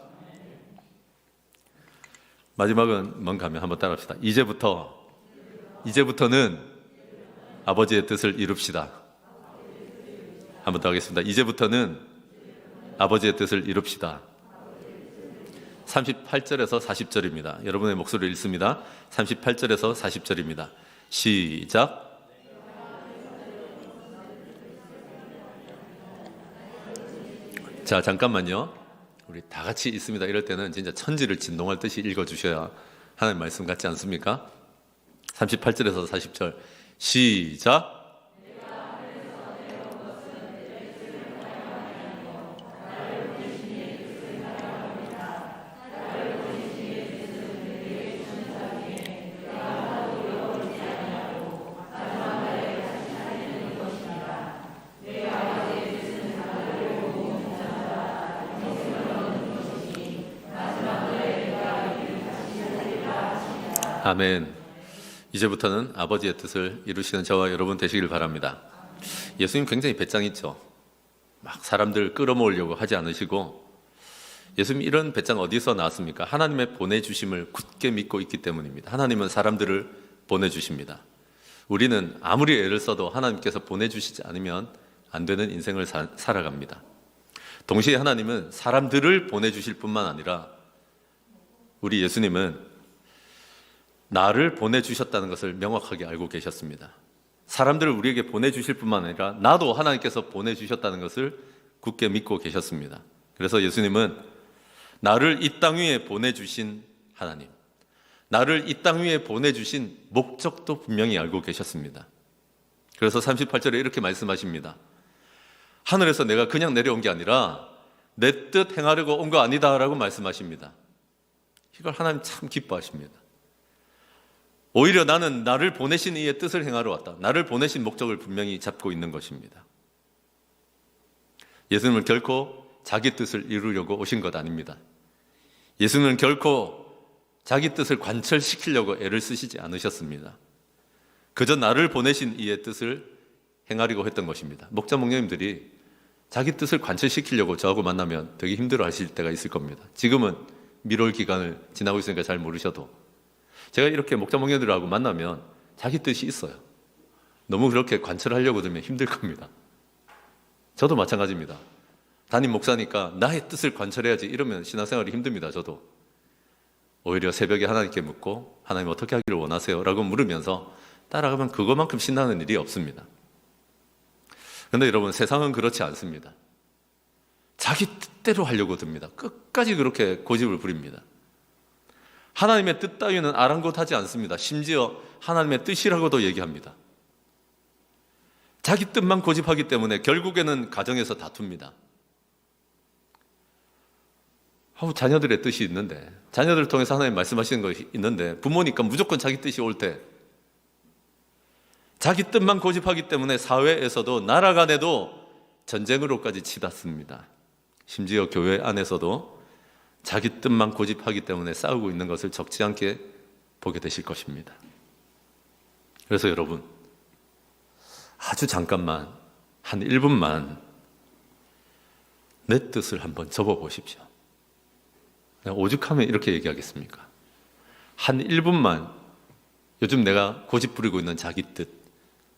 마지막은 뭔가 하면 한번 따라합시다. 이제부터는 아버지의 뜻을 이룹시다. 한번 더 하겠습니다. 이제부터는 아버지의 뜻을 이룹시다. 38절에서 40절입니다. 여러분의 목소리를 읽습니다. 38절에서 40절입니다. 시작. 자, 잠깐만요. 우리 다 같이 있습니다. 이럴 때는 진짜 천지를 진동할 듯이 읽어주셔야 하나님 말씀 같지 않습니까? 38절에서 40절 시작. 아멘. 이제부터는 아버지의 뜻을 이루시는 저와 여러분 되시길 바랍니다. 예수님 굉장히 배짱 있죠. 막 사람들 끌어모으려고 하지 않으시고, 예수님 이런 배짱 어디서 나왔습니까? 하나님의 보내주심을 굳게 믿고 있기 때문입니다. 하나님은 사람들을 보내주십니다. 우리는 아무리 애를 써도 하나님께서 보내주시지 않으면 안 되는 인생을 살아갑니다. 동시에 하나님은 사람들을 보내주실 뿐만 아니라 우리 예수님은 나를 보내주셨다는 것을 명확하게 알고 계셨습니다. 사람들을 우리에게 보내주실 뿐만 아니라 나도 하나님께서 보내주셨다는 것을 굳게 믿고 계셨습니다. 그래서 예수님은 나를 이 땅 위에 보내주신 하나님, 나를 이 땅 위에 보내주신 목적도 분명히 알고 계셨습니다. 그래서 38절에 이렇게 말씀하십니다. 하늘에서 내가 그냥 내려온 게 아니라 내 뜻 행하려고 온 거 아니다 라고 말씀하십니다. 이걸 하나님 참 기뻐하십니다. 오히려 나는 나를 보내신 이의 뜻을 행하러 왔다. 나를 보내신 목적을 분명히 잡고 있는 것입니다. 예수님은 결코 자기 뜻을 이루려고 오신 것 아닙니다. 예수님은 결코 자기 뜻을 관철시키려고 애를 쓰시지 않으셨습니다. 그저 나를 보내신 이의 뜻을 행하려고 했던 것입니다. 목자 목녀님들이 자기 뜻을 관철시키려고 저하고 만나면 되게 힘들어 하실 때가 있을 겁니다. 지금은 미롤 기간을 지나고 있으니까 잘 모르셔도, 제가 이렇게 목자 목녀들하고 만나면 자기 뜻이 있어요. 너무 그렇게 관철하려고 들면 힘들 겁니다. 저도 마찬가지입니다. 담임 목사니까 나의 뜻을 관철해야지 이러면 신앙생활이 힘듭니다. 저도 오히려 새벽에 하나님께 묻고, 하나님 어떻게 하기를 원하세요? 라고 물으면서 따라가면 그것만큼 신나는 일이 없습니다. 그런데 여러분, 세상은 그렇지 않습니다. 자기 뜻대로 하려고 듭니다. 끝까지 그렇게 고집을 부립니다. 하나님의 뜻 따위는 아랑곳하지 않습니다. 심지어 하나님의 뜻이라고도 얘기합니다. 자기 뜻만 고집하기 때문에 결국에는 가정에서 다툽니다. 자녀들의 뜻이 있는데, 자녀들을 통해서 하나님 말씀하시는 것이 있는데, 부모니까 무조건 자기 뜻이 올 때, 자기 뜻만 고집하기 때문에 사회에서도 나라 간에도 전쟁으로까지 치닫습니다. 심지어 교회 안에서도 자기 뜻만 고집하기 때문에 싸우고 있는 것을 적지 않게 보게 되실 것입니다. 그래서 여러분, 아주 잠깐만, 한 1분만 내 뜻을 한번 접어보십시오. 오죽하면 이렇게 얘기하겠습니까? 한 1분만 요즘 내가 고집 부리고 있는 자기 뜻,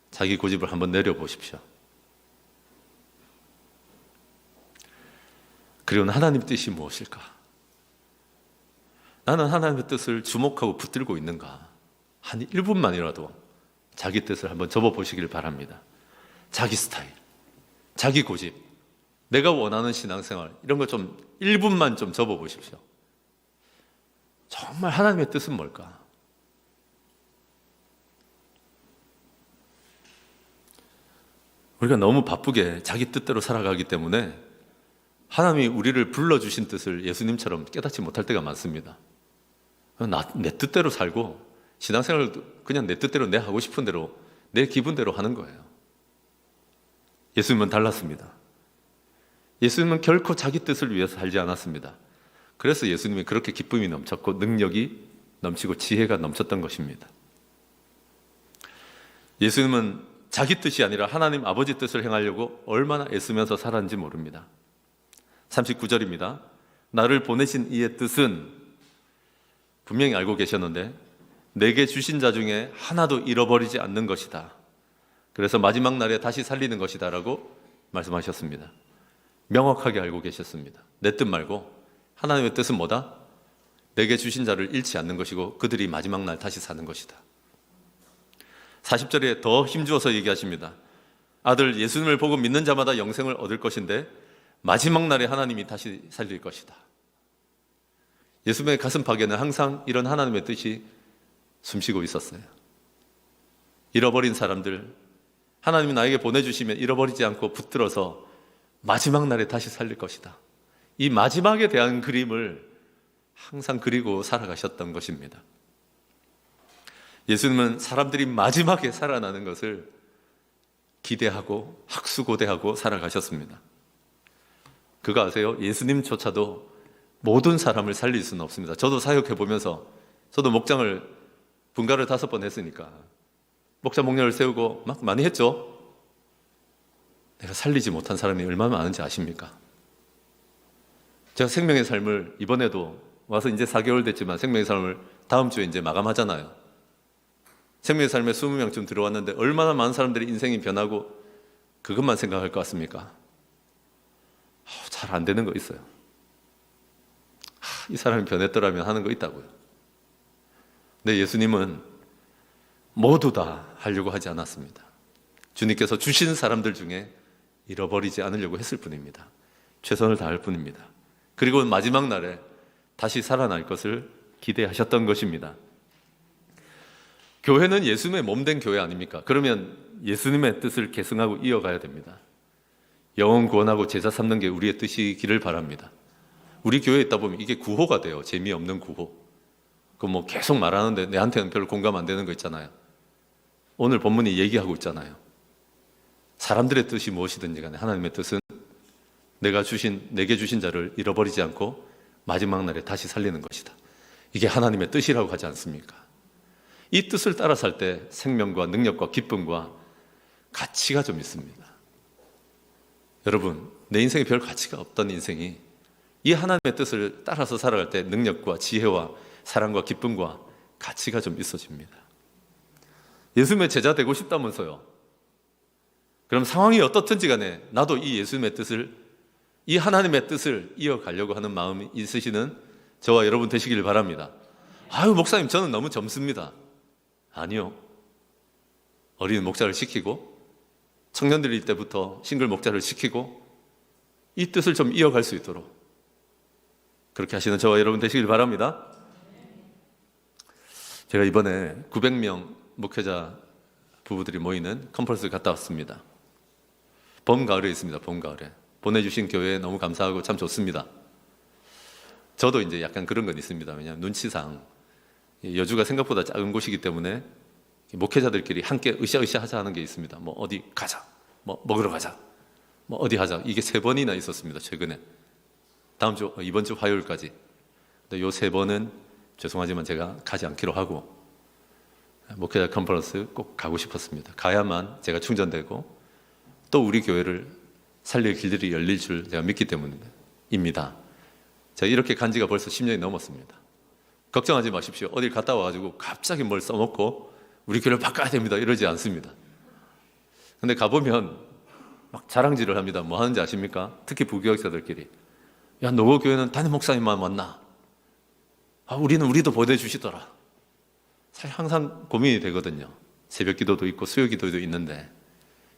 자기 고집을 한번 내려보십시오. 그리고 하나님의 뜻이 무엇일까? 나는 하나님의 뜻을 주목하고 붙들고 있는가? 한 1분만이라도 자기 뜻을 한번 접어보시길 바랍니다. 자기 스타일, 자기 고집, 내가 원하는 신앙생활, 이런 거 좀 1분만 좀 접어보십시오. 정말 하나님의 뜻은 뭘까? 우리가 너무 바쁘게 자기 뜻대로 살아가기 때문에 하나님이 우리를 불러주신 뜻을 예수님처럼 깨닫지 못할 때가 많습니다. 내 뜻대로 살고 신앙생활도 그냥 내 뜻대로 내 하고 싶은 대로 내 기분대로 하는 거예요. 예수님은 달랐습니다. 예수님은 결코 자기 뜻을 위해서 살지 않았습니다. 그래서 예수님이 그렇게 기쁨이 넘쳤고 능력이 넘치고 지혜가 넘쳤던 것입니다. 예수님은 자기 뜻이 아니라 하나님 아버지 뜻을 행하려고 얼마나 애쓰면서 살았는지 모릅니다. 39절입니다. 나를 보내신 이의 뜻은, 분명히 알고 계셨는데, 내게 주신 자 중에 하나도 잃어버리지 않는 것이다. 그래서 마지막 날에 다시 살리는 것이다 라고 말씀하셨습니다. 명확하게 알고 계셨습니다. 내 뜻 말고 하나님의 뜻은 뭐다? 내게 주신 자를 잃지 않는 것이고 그들이 마지막 날 다시 사는 것이다. 40절에 더 힘주어서 얘기하십니다. 아들 예수님을 보고 믿는 자마다 영생을 얻을 것인데 마지막 날에 하나님이 다시 살릴 것이다. 예수님의 가슴팍에는 항상 이런 하나님의 뜻이 숨쉬고 있었어요. 잃어버린 사람들, 하나님이 나에게 보내주시면 잃어버리지 않고 붙들어서 마지막 날에 다시 살릴 것이다. 이 마지막에 대한 그림을 항상 그리고 살아가셨던 것입니다. 예수님은 사람들이 마지막에 살아나는 것을 기대하고 학수고대하고 살아가셨습니다. 그거 아세요? 예수님조차도 모든 사람을 살릴 수는 없습니다. 저도 사역해보면서 저도 목장을 분가를 5번 했으니까 목자 목련을 세우고 막 많이 했죠. 내가 살리지 못한 사람이 얼마나 많은지 아십니까? 제가 생명의 삶을 이번에도 와서 이제 4개월 됐지만 생명의 삶을 다음 주에 이제 마감하잖아요. 생명의 삶에 20명쯤 들어왔는데 얼마나 많은 사람들이 인생이 변하고 그것만 생각할 것 같습니까? 잘 안 되는 거 있어요. 이 사람이 변했더라면 하는 거 있다고요. 근데 예수님은 모두 다 하려고 하지 않았습니다. 주님께서 주신 사람들 중에 잃어버리지 않으려고 했을 뿐입니다. 최선을 다할 뿐입니다. 그리고 마지막 날에 다시 살아날 것을 기대하셨던 것입니다. 교회는 예수님의 몸된 교회 아닙니까? 그러면 예수님의 뜻을 계승하고 이어가야 됩니다. 영혼 구원하고 제자 삼는 게 우리의 뜻이기를 바랍니다. 우리 교회에 있다 보면 이게 구호가 돼요. 재미없는 구호. 그 뭐 계속 말하는데 내한테는 별로 공감 안 되는 거 있잖아요. 오늘 본문이 얘기하고 있잖아요. 사람들의 뜻이 무엇이든지 간에 하나님의 뜻은 내게 주신 자를 잃어버리지 않고 마지막 날에 다시 살리는 것이다. 이게 하나님의 뜻이라고 하지 않습니까? 이 뜻을 따라 살 때 생명과 능력과 기쁨과 가치가 좀 있습니다. 여러분, 내 인생에 별 가치가 없던 인생이 이 하나님의 뜻을 따라서 살아갈 때 능력과 지혜와 사랑과 기쁨과 가치가 좀 있어집니다. 예수님의 제자 되고 싶다면서요. 그럼 상황이 어떻든지 간에 나도 이 예수님의 뜻을, 이 하나님의 뜻을 이어가려고 하는 마음이 있으시는 저와 여러분 되시길 바랍니다. 아유, 목사님 저는 너무 젊습니다. 아니요. 어린 목자를 시키고 청년들일 때부터 싱글 목자를 시키고 이 뜻을 좀 이어갈 수 있도록 그렇게 하시는 저와 여러분 되시길 바랍니다. 제가 이번에 900명 목회자 부부들이 모이는 컨퍼런스를 갔다 왔습니다. 봄가을에 있습니다. 봄가을에. 보내주신 교회에 너무 감사하고 참 좋습니다. 저도 이제 약간 그런 건 있습니다. 왜냐하면 눈치상 여주가 생각보다 작은 곳이기 때문에 목회자들끼리 함께 으쌰으쌰 하자 하는 게 있습니다. 뭐 어디 가자, 뭐 먹으러 가자, 뭐 어디 하자. 이게 3번이나 있었습니다. 최근에. 이번 주 화요일까지 근데 요 3번은 죄송하지만 제가 가지 않기로 하고 목회자 컨퍼런스 꼭 가고 싶었습니다. 가야만 제가 충전되고 또 우리 교회를 살릴 길들이 열릴 줄 제가 믿기 때문입니다. 제가 이렇게 간 지가 벌써 10년이 넘었습니다. 걱정하지 마십시오. 어딜 갔다 와가지고 갑자기 뭘 써먹고 우리 교회를 바꿔야 됩니다 이러지 않습니다. 근데 가보면 막 자랑질을 합니다. 뭐 하는지 아십니까? 특히 부교역자들끼리. 야, 너 교회는 담임 목사님만 만나. 우리도 보내주시더라. 사실 항상 고민이 되거든요. 새벽 기도도 있고 수요 기도도 있는데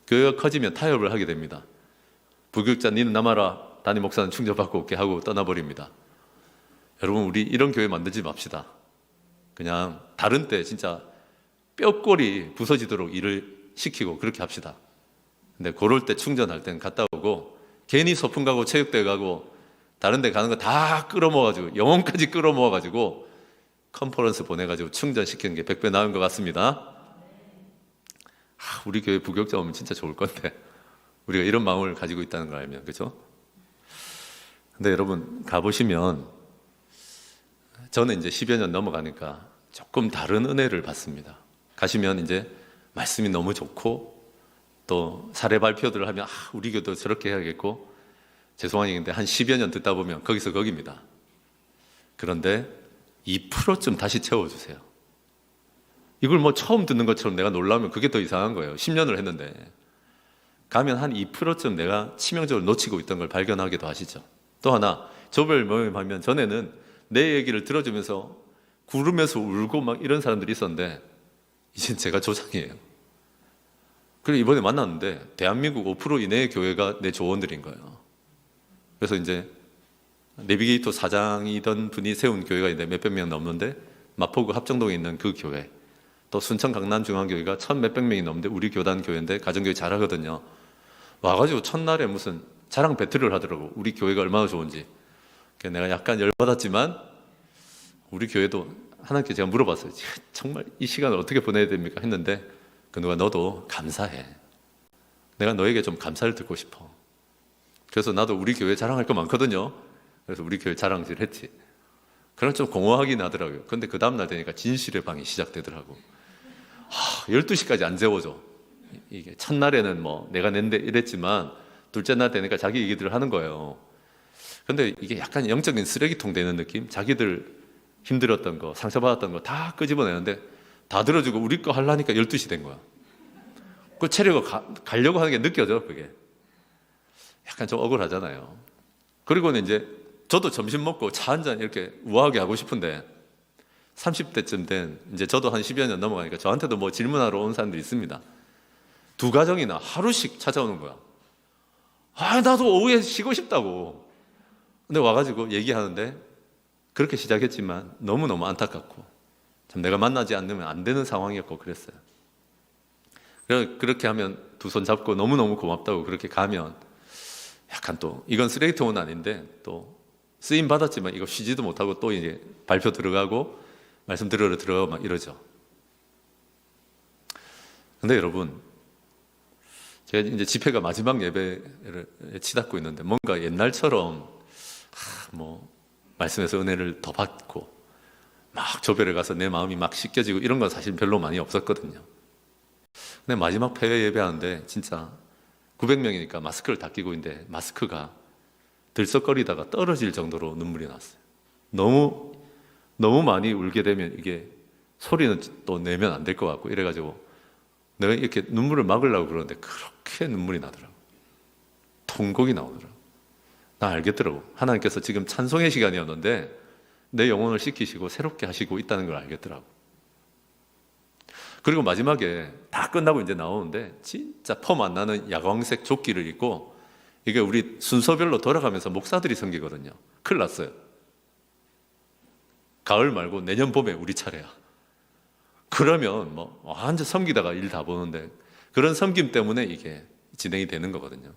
교회가 커지면 타협을 하게 됩니다. 부교역자 니는 남아라. 담임 목사는 충전받고 올게 하고 떠나버립니다. 여러분, 우리 이런 교회 만들지 맙시다. 그냥 다른 때 진짜 뼈골이 부서지도록 일을 시키고 그렇게 합시다. 근데 그럴 때 충전할 땐 갔다 오고 괜히 소풍 가고 체육대회 가고 다른 데 가는 거 다 끌어모아가지고 영혼까지 끌어모아가지고 컨퍼런스 보내가지고 충전시키는 게 100배 나은 것 같습니다. 우리 교회 부교역자 오면 진짜 좋을 건데 우리가 이런 마음을 가지고 있다는 걸 알면, 그렇죠? 근데 여러분 가보시면 저는 이제 10여 년 넘어가니까 조금 다른 은혜를 받습니다. 가시면 이제 말씀이 너무 좋고 또 사례 발표들을 하면 우리 교도 저렇게 해야겠고, 죄송한 얘기인데 한 10여 년 듣다 보면 거기서 거기입니다. 그런데 2%좀 다시 채워주세요. 이걸 뭐 처음 듣는 것처럼 내가 놀라면 그게 더 이상한 거예요. 10년을 했는데 가면 한 2%좀 내가 치명적으로 놓치고 있던 걸 발견하기도 하시죠. 또 하나, 조별 모임하면 전에는 내 얘기를 들어주면서 구르면서 울고 막 이런 사람들이 있었는데 이젠 제가 조장이에요. 그리고 이번에 만났는데 대한민국 5% 이내의 교회가 내 조언들인 거예요. 그래서 이제 내비게이터 사장이던 분이 세운 교회가 있는데 몇백 명 넘는데 마포구 합정동에 있는 그 교회, 또 순천 강남중앙교회가 1,몇백 명이 넘는데 우리 교단 교회인데 가정교회 잘하거든요. 와가지고 첫날에 무슨 자랑 배틀을 하더라고. 우리 교회가 얼마나 좋은지. 그래서 내가 약간 열받았지만 우리 교회도 하나님께 제가 물어봤어요. 정말 이 시간을 어떻게 보내야 됩니까? 했는데 그 누가 너도 감사해. 내가 너에게 좀 감사를 듣고 싶어. 그래서 나도 우리 교회 자랑할 거 많거든요. 그래서 우리 교회 자랑질 했지. 그럼 좀 공허하긴 하더라고요. 근데 그 다음날 되니까 진실의 방이 시작되더라고. 12시까지 안 재워줘. 이게 첫날에는 뭐 내가 낸데 이랬지만 둘째 날 되니까 자기 얘기들을 하는 거예요. 근데 이게 약간 영적인 쓰레기통 되는 느낌? 자기들 힘들었던 거, 상처받았던 거 다 끄집어내는데 다 들어주고 우리 거 하려니까 12시 된 거야. 그 체력을 가려고 하는 게 느껴져, 그게. 약간 좀 억울하잖아요. 그리고는 이제 저도 점심 먹고 차 한잔 이렇게 우아하게 하고 싶은데 30대쯤 된 이제 저도 한 10여 년 넘어가니까 저한테도 뭐 질문하러 온 사람들이 있습니다. 2가정이나 하루씩 찾아오는 거야. 나도 오후에 쉬고 싶다고. 근데 와가지고 얘기하는데 그렇게 시작했지만 너무너무 안타깝고 참 내가 만나지 않으면 안 되는 상황이었고 그랬어요. 그렇게 하면 두 손 잡고 너무너무 고맙다고 그렇게 가면 약간 또 이건 쓰레기통은 아닌데 또 쓰임 받았지만 이거 쉬지도 못하고 또 이제 발표 들어가고 말씀 들으러 들어가고 막 이러죠. 근데 여러분, 제가 이제 집회가 마지막 예배를 치닫고 있는데 뭔가 옛날처럼 뭐 말씀에서 은혜를 더 받고 막 조별에 가서 내 마음이 막 씻겨지고 이런 건 사실 별로 많이 없었거든요. 근데 마지막 폐회 예배하는데 진짜 900명이니까 마스크를 다 끼고 있는데 마스크가 들썩거리다가 떨어질 정도로 눈물이 났어요. 너무 많이 울게 되면 이게 소리는 또 내면 안 될 것 같고 이래가지고 내가 이렇게 눈물을 막으려고 그러는데 그렇게 눈물이 나더라고. 통곡이 나오더라고. 나 알겠더라고. 하나님께서 지금 찬송의 시간이었는데 내 영혼을 씻기시고 새롭게 하시고 있다는 걸 알겠더라고. 그리고 마지막에 다 끝나고 이제 나오는데 진짜 펌 안 나는 야광색 조끼를 입고 이게 우리 순서별로 돌아가면서 목사들이 섬기거든요. 큰일 났어요. 가을 말고 내년 봄에 우리 차례야. 그러면 뭐 완전 섬기다가 일 다 보는데 그런 섬김 때문에 이게 진행이 되는 거거든요.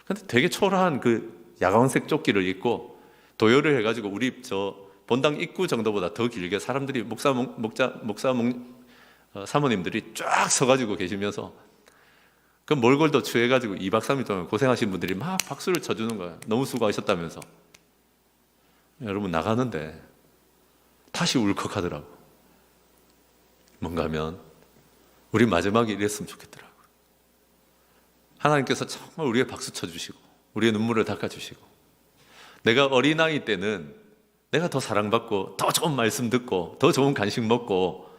근데 되게 초라한 그 야광색 조끼를 입고 도열을 해가지고 우리 저 본당 입구 정도보다 더 길게 사람들이 사모님들이 쫙 서가지고 계시면서 그 몰골도 취해가지고 2박 3일 동안 고생하신 분들이 막 박수를 쳐주는 거예요. 너무 수고하셨다면서. 여러분 나가는데 다시 울컥하더라고. 뭔가 하면 우리 마지막에 이랬으면 좋겠더라고. 하나님께서 정말 우리의 박수 쳐주시고 우리의 눈물을 닦아주시고, 내가 어린아이 때는 내가 더 사랑받고 더 좋은 말씀 듣고 더 좋은 간식 먹고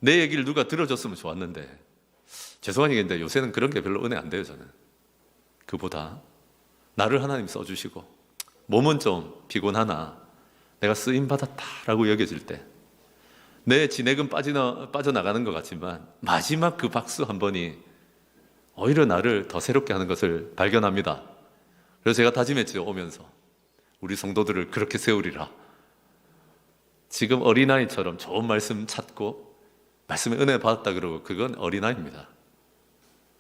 내 얘기를 누가 들어줬으면 좋았는데, 죄송한 얘기인데 요새는 그런 게 별로 은혜 안 돼요. 저는 그보다 나를 하나님 써주시고 몸은 좀 피곤하나 내가 쓰임받았다라고 여겨질 때 내 진액은 빠져나가는 것 같지만 마지막 그 박수 한 번이 오히려 나를 더 새롭게 하는 것을 발견합니다. 그래서 제가 다짐했죠. 오면서 우리 성도들을 그렇게 세우리라. 지금 어린아이처럼 좋은 말씀 찾고 말씀에 은혜 받았다 그러고 그건 어린아이입니다.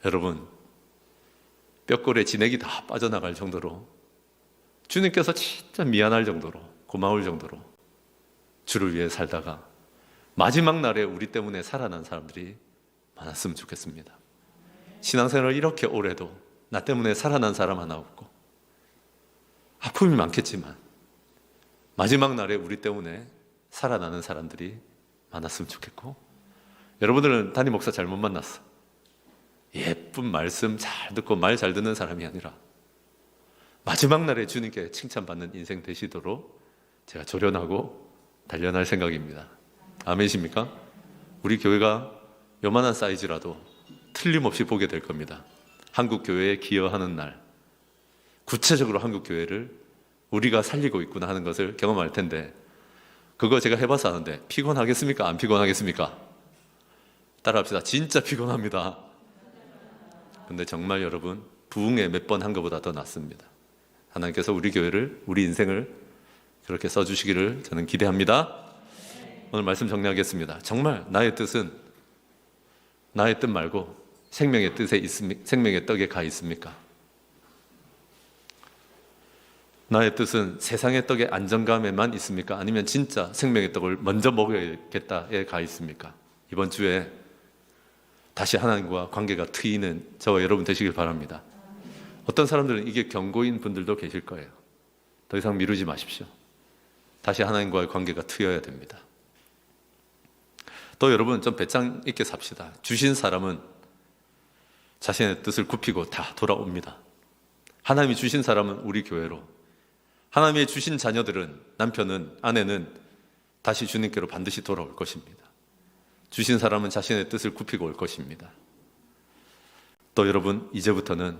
여러분, 뼈골에 진액이 다 빠져나갈 정도로, 주님께서 진짜 미안할 정도로, 고마울 정도로 주를 위해 살다가 마지막 날에 우리 때문에 살아난 사람들이 많았으면 좋겠습니다. 신앙생활을 이렇게 오래도 나 때문에 살아난 사람 하나 없고, 아픔이 많겠지만 마지막 날에 우리 때문에 살아나는 사람들이 많았으면 좋겠고, 여러분들은 담임 목사 잘못 만났어. 예쁜 말씀 잘 듣고 말 잘 듣는 사람이 아니라 마지막 날에 주님께 칭찬받는 인생 되시도록 제가 조련하고 단련할 생각입니다. 아멘이십니까? 우리 교회가 요만한 사이즈라도 틀림없이 보게 될 겁니다. 한국 교회에 기여하는 날, 구체적으로 한국 교회를 우리가 살리고 있구나 하는 것을 경험할 텐데, 그거 제가 해봐서 아는데 피곤하겠습니까? 안 피곤하겠습니까? 따라합시다. 진짜 피곤합니다. 근데 정말 여러분, 부흥회 몇 번 한 것보다 더 낫습니다. 하나님께서 우리 교회를, 우리 인생을 그렇게 써주시기를 저는 기대합니다. 오늘 말씀 정리하겠습니다. 정말 나의 뜻은 나의 뜻 말고 생명의 뜻에 생명의 떡에 가 있습니까? 나의 뜻은 세상의 떡의 안정감에만 있습니까? 아니면 진짜 생명의 떡을 먼저 먹어야겠다에 가 있습니까? 이번 주에 다시 하나님과 관계가 트이는 저와 여러분 되시길 바랍니다. 어떤 사람들은 이게 경고인 분들도 계실 거예요. 더 이상 미루지 마십시오. 다시 하나님과의 관계가 트여야 됩니다. 또 여러분, 좀 배짱 있게 삽시다. 주신 사람은 자신의 뜻을 굽히고 다 돌아옵니다. 하나님이 주신 사람은 우리 교회로, 하나님이 주신 자녀들은, 남편은, 아내는 다시 주님께로 반드시 돌아올 것입니다. 주신 사람은 자신의 뜻을 굽히고 올 것입니다. 또 여러분, 이제부터는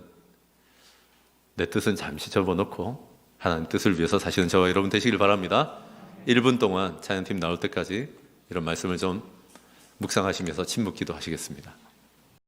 내 뜻은 잠시 접어놓고 하나님 뜻을 위해서 사시는 저와 여러분 되시길 바랍니다. 1분 동안 찬양팀 나올 때까지 이런 말씀을 좀 묵상하시면서 침묵 기도하시겠습니다.